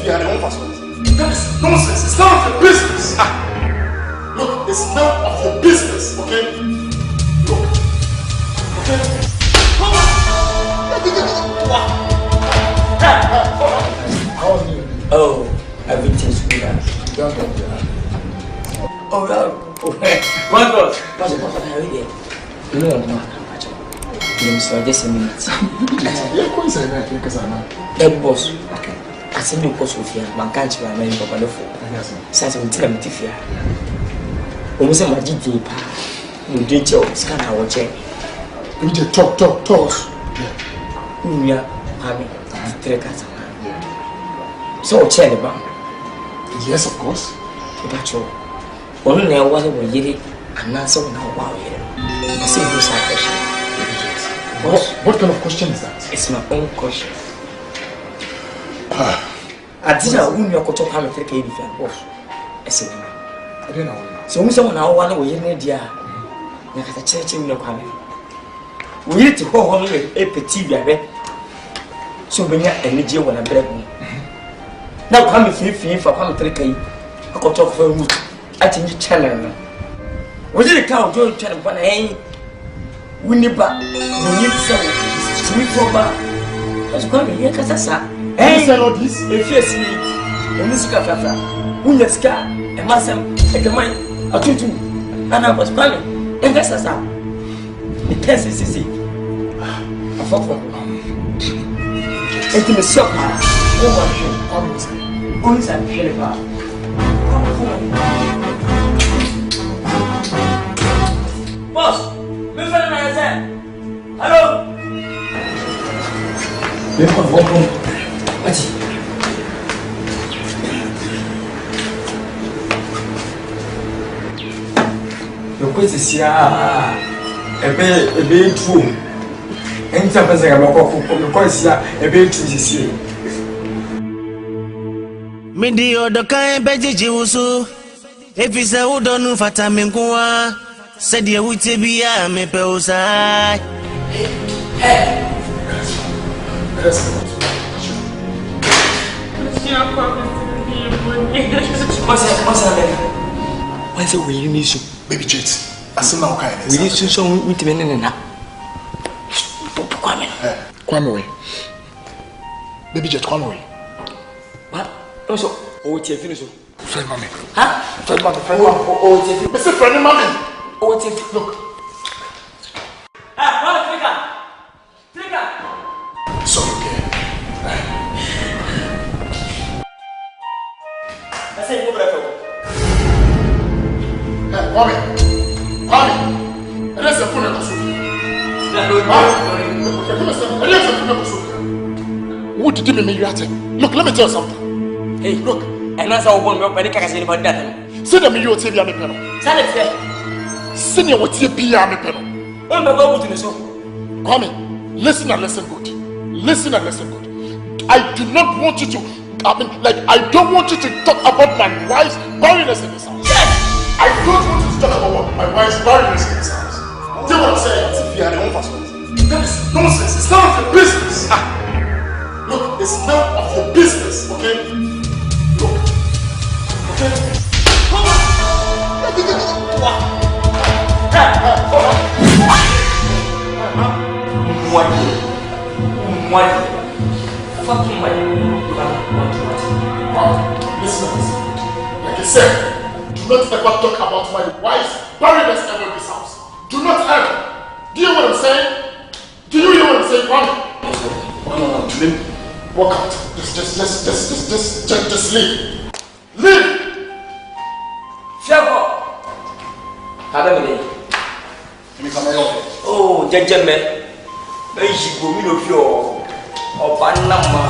you are the one person. That is nonsense. It's none of your business. Look, it's none of your business, okay? Look. Okay? Oh, everything's good. Oh, no. What was? What's the problem? How are you? No, so just a minute. Yeah, go inside there because I'm not. Boss. Okay. I send you post with you. Man can't you my papa no phone. Yes. Since we tell me tifia. Almost my GT pa. You did your scan our check. We just talk. Yeah. Hami. Trekasa. Yeah. So check the bank. Yes, of course. But you. Only now what we did and not so now wow here. I see this question. What kind of question is that? It's my own question. I didn't know who you could talk about the boss. I said, I don't know. So, someone now one way in India. You have a church in your coming. We need to go home with a petit baby. So, when you're energy when I beg me. Now, come with you for come to I could talk for you. I think you channel. Was it a cow doing channel when I ain't? We need back. We need to sell it. Sweet for back. Let's go here, Casasa. Hey, sell this. If you see, in this cafe, who let's go, and Massam, and the mind, a tutu, and I was planning, and that's us out. The test is easy. A fuck. And to the shop, always I'm feeling bad. Boss! Hello? Welcome. What's it? Your question is here. A bit true. Anytime I say I'm a question, a bit true is here. Medio the kind beji usu. If it's a udon fataminkuwa, said you would be a me peusai. What's the way you need to? Baby Jet, I see now kind of. We need to show with me now. Come away. Baby Jet, come away. What? Also, oh, it's a finish. Friend mommy. Huh? Friend mommy. Oh, it's a Mr. Friend mommy. Oh, it's a look. Trigger. So okay. I say go back. Mommy. Let's put it on. What did you mean you at? Look, let me tell you something. Hey, look. And that's how one milk can say about that. Say that me you TV me peno. Say it there. Senior what you be me peno. On the go to the show. Come listen and listen good. Listen and listen good. I do not want you to I don't want you to talk about my wife's barrenness in this house. Yes. I don't want you to talk about my wife's barrenness in this house. Do you know what I'm saying? You are the one person. That is nonsense. It's none of your business. Look, it's none of your business, okay? Look. Okay? What? Fucking what? Listen. Like I said, do not ever talk about my wife's barrenness ever in this house. Do not ever. Do you know what I'm saying? Do you hear what I'm saying, Kwame? Walk out. Just leave. Leave! Fiago! Have a minute. Let me come over. Oh, gentlemen. Hey, she go me no fear. Oh, Panama.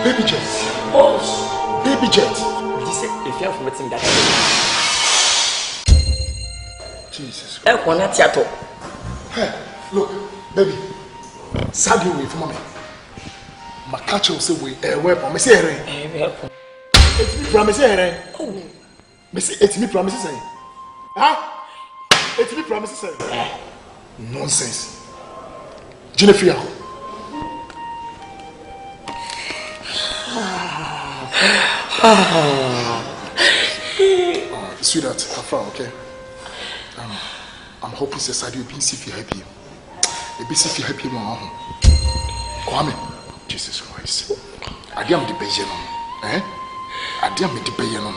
Baby Jet. Baby Jet. This is the fear from what's in that. Jesus. Hey, look, baby. Sad you away from me. My catcher will say, where, I say, help. From say, Miss Etimi promises say. Huh? Etimi promises say. Nonsense. Jennifer. Sweetheart, Kafa, okay? I'm hoping society will be if you happy. You'll be if you happy, Mama. Kwame, Jesus Christ. I am the Bayan. I am the Bayan.